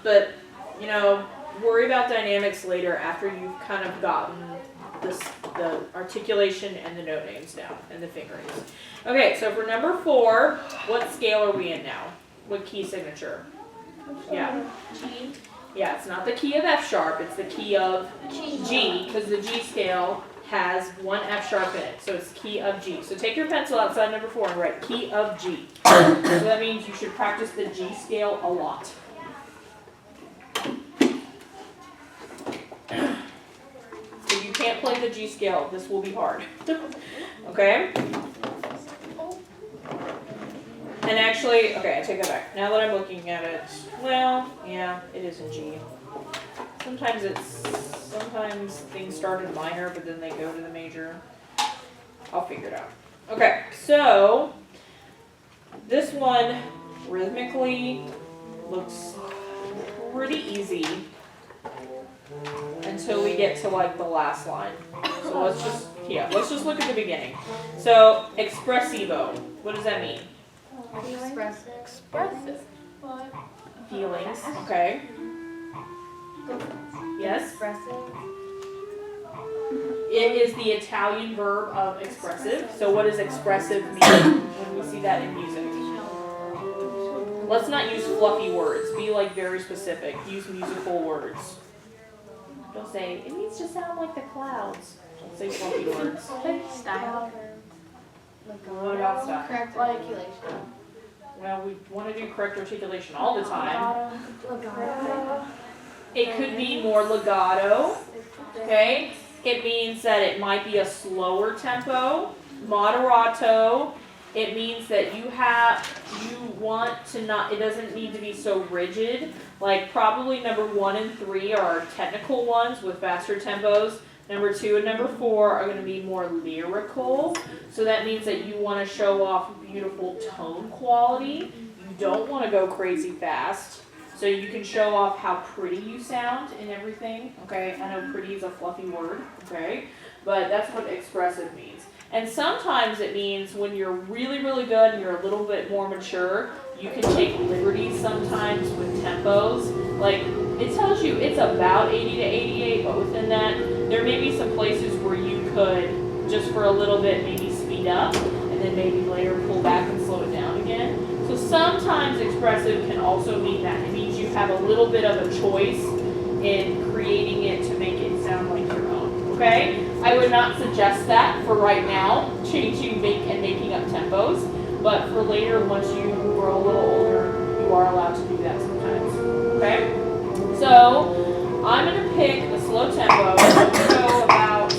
But, you know, worry about dynamics later after you've kind of gotten the articulation and the note names down and the fingerings. Okay, so for number 4, what scale are we in now? What key signature? Yeah. G. Yeah, it's not the key of F sharp, it's the key of G, because the G scale has one F sharp in it, so it's key of G. So take your pencil outside number 4 and write key of G. So that means you should practice the G scale a lot. If you can't play the G scale, this will be hard. Okay? And actually, okay, I take that back. Now that I'm looking at it, well, yeah, it is in G. Sometimes things start in minor, but then they go to the major. I'll figure it out. Okay, so this one rhythmically looks pretty easy until we get to like the last line. So let's just look at the beginning. So expressivo, what does that mean? Expressive. Feelings, okay. Yes? Expressive. It is the Italian verb of expressive. So what does expressive mean when we see that in music? Let's not use fluffy words. Be like very specific. Use musical words. Don't say, it needs to sound like the clouds. Don't say fluffy words. Style. What about style? Correct articulation. Well, we want to do correct articulation all the time. Legato. It could be more legato, okay? It means that it might be a slower tempo. Moderato, it means that you want to not, it doesn't need to be so rigid. Like probably number 1 and 3 are technical ones with faster tempos. Number 2 and number 4 are going to be more lyrical. So that means that you want to show off beautiful tone quality. You don't want to go crazy fast. So you can show off how pretty you sound and everything. Okay, I know pretty is a fluffy word. Okay, but that's what expressive means. And sometimes it means when you're really, really good and you're a little bit more mature, you can take liberties sometimes with tempos. Like, it tells you it's about 80 to 88, but within that, there may be some places where you could, just for a little bit, maybe speed up, and then maybe later pull back and slow it down again. So sometimes expressive can also mean that. It means you have a little bit of a choice in creating it to make it sound like your own, okay? I would not suggest that for right now, making up tempos, but for later, once you grow a little older, you are allowed to do that sometimes, okay? So, I'm going to pick a slow tempo, so about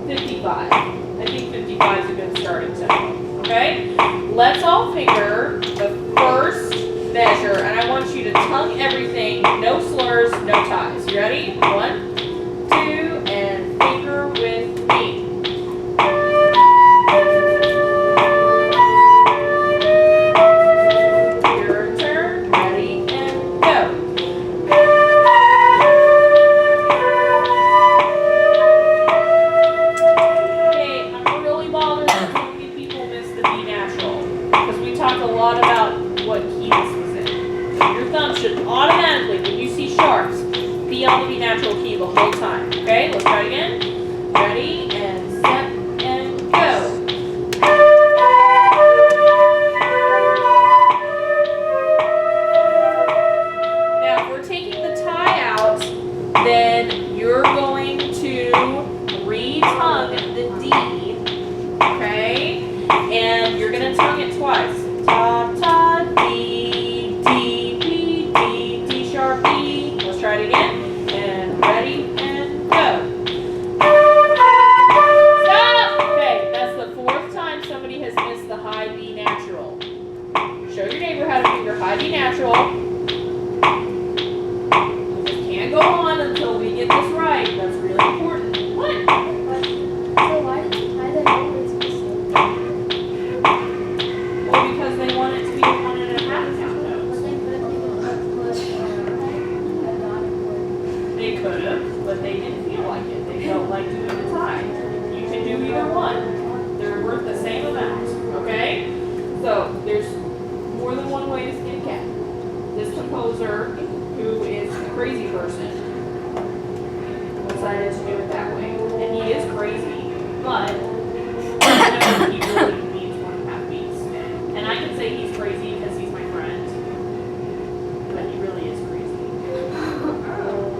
55. I think 55 is a good starting tempo, okay? Let's all finger the first measure, and I want you to tongue everything, no slurs, no ties. You ready? 1, 2, and finger with me. Your turn. Ready, and go. Okay, I'm really bothered that so many people miss the B natural, because we talked a lot about what key this was in. So your thumb should automatically, when you see sharps, be on the B natural key the whole time. Okay, let's try it again. Ready, and set, and go. Now, if we're taking the tie out, then you're going to re-tongue the D, okay? And you're going to tongue it twice. Ta, ta, D, D, B, D, D sharp, E. Let's try it again. And ready, and go. Stop! Okay, that's the 4th time somebody has missed the high B natural. Show your neighbor how to finger high B natural. We can't go on until we get this right. That's really important. What? So why did you tie the numbers specifically? Well, because they want it to be a 1.5 count notes. They could have, but they didn't feel like it. They felt like doing the tie. You can do either one. They're worth the same amount, okay? So there's more than one way way to skin a cat. This composer, who is a crazy person, decided to do it that way. And he is crazy, but he really means 1.5 beats. And I can say he's crazy because he's my friend. But he really is crazy.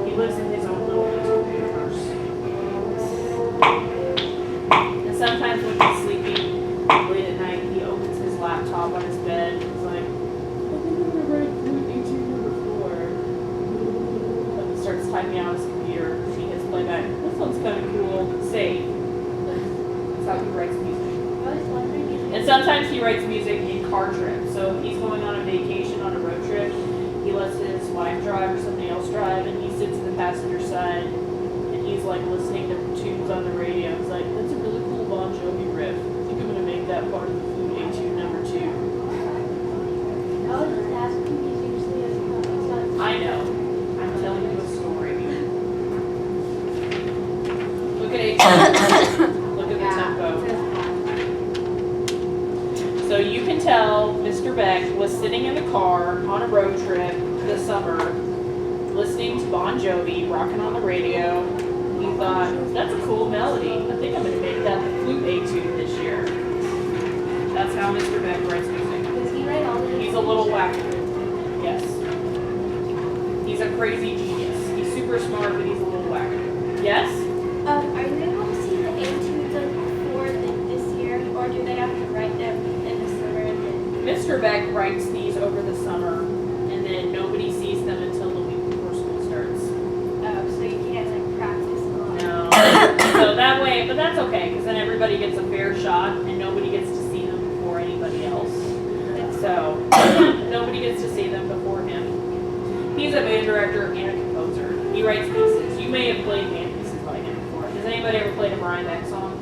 He lives in his own little universe. And sometimes when he's sleeping late at night, he opens his laptop on his bed and he's like, I think I'm gonna write Flute 18 number 4. And he starts typing out his computer and he hits playback. This one's kind of cool. Save. That's how he writes music. And sometimes he writes music in car trips. So if he's going on a vacation on a road trip, he lets his wife drive or somebody else drive, and he sits in the passenger side, and he's like listening to tunes on the radio. He's like, that's a really cool Bon Jovi riff. I think I'm gonna make that part of the Flute Etude number 2. I was just asking you seriously as well. I know. I'm telling you a story. Look at Etude. Look at the tempo. So you can tell Mr. Beck was sitting in the car on a road trip this summer, listening to Bon Jovi, rocking on the radio. He thought, that's a cool melody. I think I'm going to make that the Flute Etude this year. That's how Mr. Beck writes music. Does he write all these? He's a little wacky. Yes. He's a crazy genius. He's super smart, but he's a little wacky. Yes? Are you able to see the etudes for this year, or do they have to write them in the summer? Mr. Beck writes these over the summer, and then nobody sees them until the week before school starts. Oh, so you can't like practice on. No. So that way, but that's okay, because then everybody gets a fair shot, and nobody gets to see them before anybody else. So nobody gets to see them before him. He's a band director and a composer. He writes pieces. You may have played band pieces by him before. Has anybody ever played a Brian Beck song?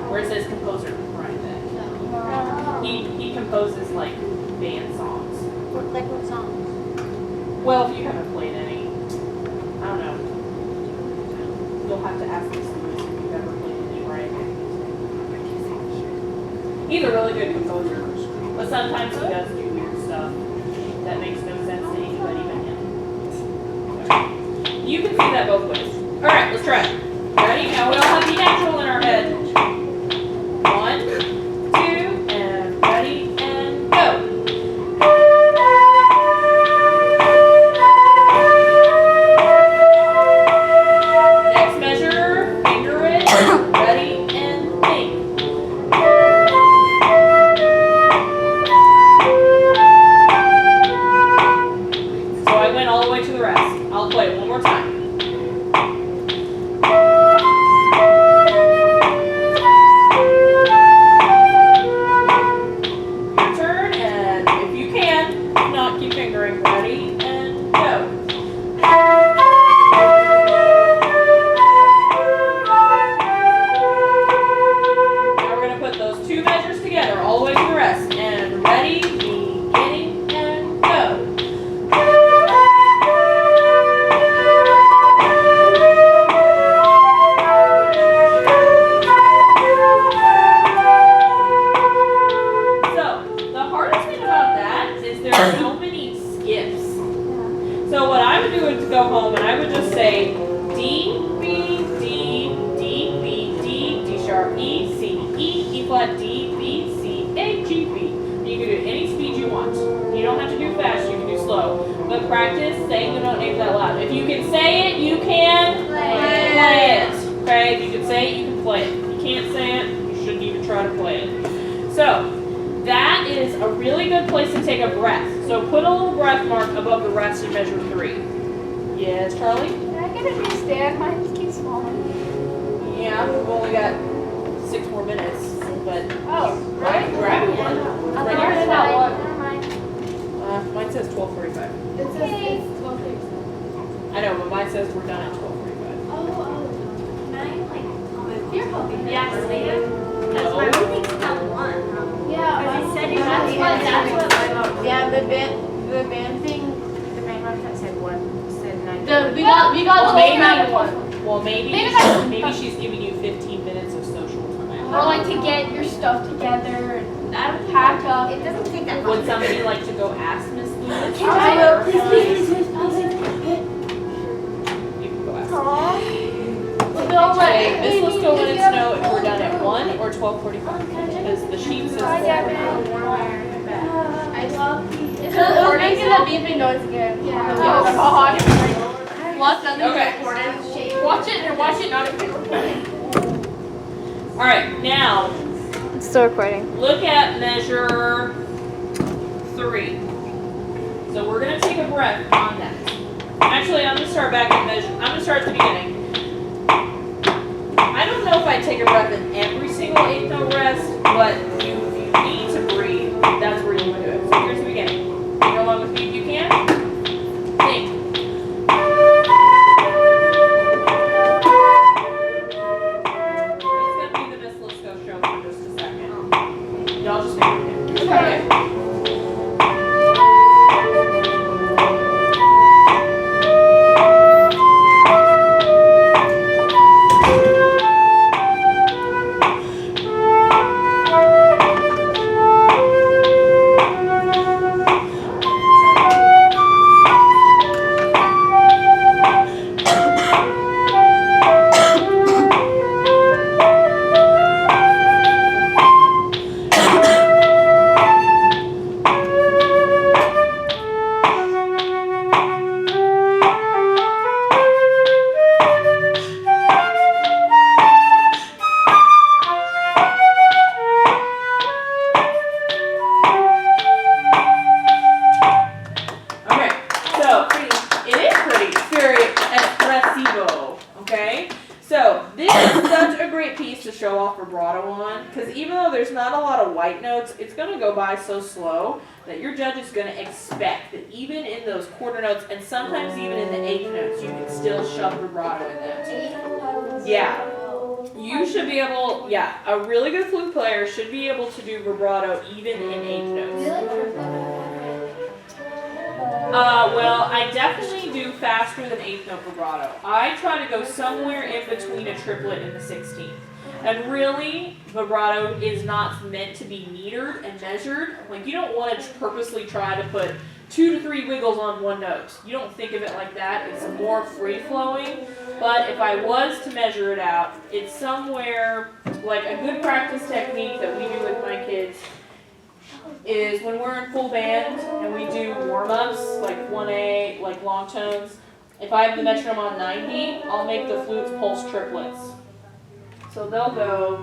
Where it says composer Brian Beck. He composes like band songs. Like what songs? Well, if you haven't played any, I don't know. You'll have to ask this if you've ever played any Brian Beck music. He's a really good composer, but sometimes he does do weird stuff that makes no sense to anybody but him. You can see that both ways. All right, let's try it. Ready? Now we all have the natural in our head. 1, 2, and ready, and go. Next measure, finger it, ready, and think. So I went all the way to the rest. I'll play it one more time. Your turn, and if you can, if not, keep fingering. Ready, and go. Now we're going to put those two measures together all the way to the rest. And ready, beginning, and go. So, the hardest thing about that is there are so many skips. So what I would do is go home and I would just say D, B, D, D, B, D, D sharp, E, C, E, E flat, D, B, C, A, G, B. You can do any speed you want. You don't have to do fast, you can do slow. But practice saying the note names out loud. If you can say it, you can play it. Okay, if you can say it, you can play it. If you can't say it, you shouldn't even try to play it. So, that is a really good place to take a breath. So put a little breath mark above the rest of measure 3. Yes, Charlie? Can I get a new stand? Mine just keeps falling. Yeah, we've only got 6 more minutes, but Oh, right? grab one. I'm Right already here. got one. Never mind. Mine says 12:45. It says it's 12:37. I know, but mine says we're done at 12:45. Oh. Mine, like, you're hoping Yeah, that later. Because my roommate's got one. Yeah, Because he said he that's had what, it. that's what my mom. Yeah, the band thing, the band website said what? Said 9. We got the Well, whole maybe- round of one. Well, maybe Maybe she's giving you 15 minutes of social time. Or like to get your stuff together. I'm packed up. It doesn't take that much. Would somebody like to go ask Miss Lewis? I will. Please. You can go ask. Okay, Miss Let's go when it's snow if we're done at 1 or 12:45 because the sheet says 4:45. I love these. It's making a beeping noise again. Yeah. Oh God. Watch that Okay. recorded. Watch it or watch it not if it's recording. All right, now It's still recording. look at measure 3. So we're gonna take a breath on that. Actually, I'm gonna start back at measure. I'm gonna start at the beginning. I don't know if I take a breath in every single eighth note rest, but if you need to breathe, that's where you want to do it. So here's the beginning. Go along with me if you can. Think. It's gonna be the Miss Lisco show for just a second. Y'all just make it. Okay. It's going to go by so slow that your judge is going to expect that even in those quarter notes and sometimes even in the eighth notes, you can still shove vibrato in them. Yeah. You should be able, a really good flute player should be able to do vibrato even in eighth notes. Well, I definitely do faster than eighth note vibrato. I try to go somewhere in between a triplet and the 16th. And really, vibrato is not meant to be metered and measured. Like, you don't want to purposely try to put 2 to 3 wiggles on one note. You don't think of it like that. It's more free-flowing. But if I was to measure it out, it's somewhere, like a good practice technique that we do with my kids is when we're in full band and we do warm-ups, like 1A, like long tones. If I have the metronome on 90, I'll make the flutes pulse triplets. So they'll go.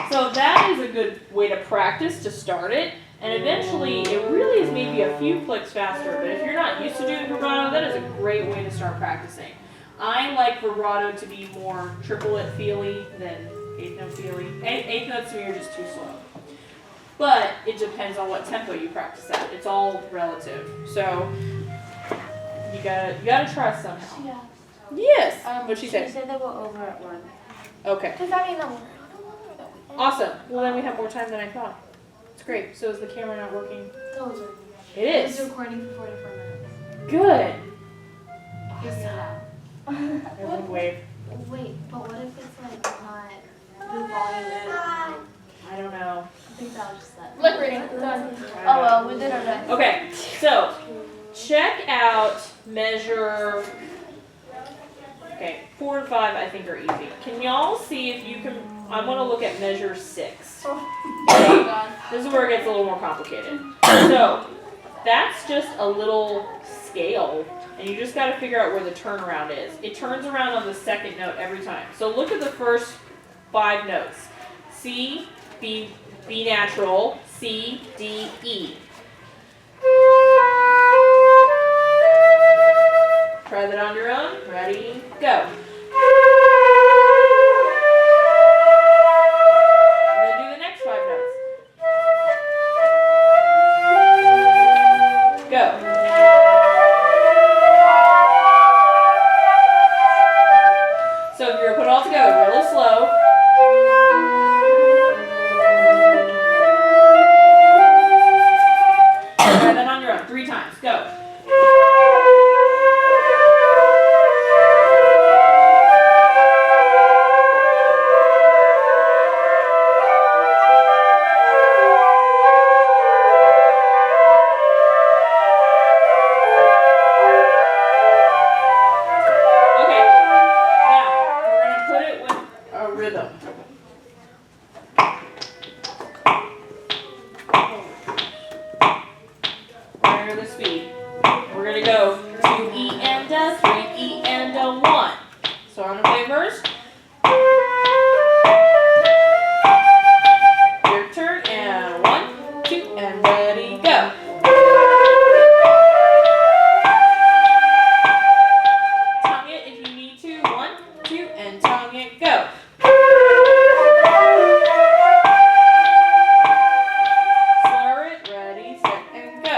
So that is a good way to practice to start it. And eventually, it really is maybe a few clicks faster. But if you're not used to doing vibrato, that is a great way to start practicing. I like vibrato to be more triplet feely than eighth note feely. Eighth notes to me are just too slow. But it depends on what tempo you practice at. It's all relative. So you gotta try somehow. Yeah. Yes. What'd she say? She said that we're over at 1. Okay. Does that mean that Awesome. Well, then we have more time than I thought. It's great. So is the camera not working? It is. It's recording for 44 minutes. Good. Awesome. Everyone wave. Wait, but what if it's like not the volume? I don't know. I think that was just that. Lip reading. Done. Oh well, we did our best. Okay, so check out measure. Okay, 4 and 5 I think are easy. Can y'all see if you can? I want to look at measure 6. Okay, this is where it gets a little more complicated. So that's just a little scale, and you just got to figure out where the turnaround is. It turns around on the second note every time. So look at the first 5 notes: C, B natural, C, D, E. Try that on your own. Ready, go. And then do the next 5 notes. Go. So if you're gonna put it all together really slow. 2E and a 3E and a 1. So I'm gonna play first. Your turn, and 1, 2, and ready, go. Tongue it if you need to. 1, 2, and tongue it, go. Slur it, ready, set, and go.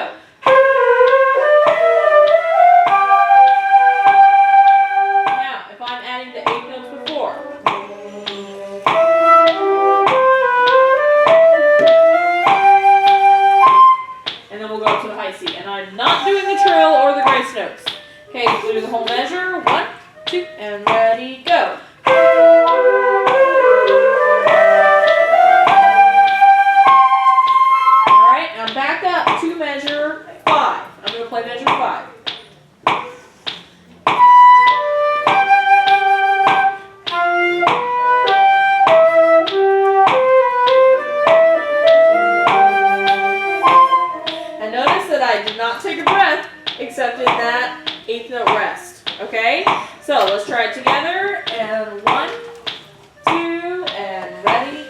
Now, if I'm adding the 8 notes before. And then we'll go up to the high C. And I'm not doing the trill or the grace notes. Okay, we'll do the whole measure. 1, 2, and ready, go. Alright, now back up to measure 5. I'm going to play measure 5. And notice that I did not take a breath except in that 8th note rest. Okay? So let's try it together.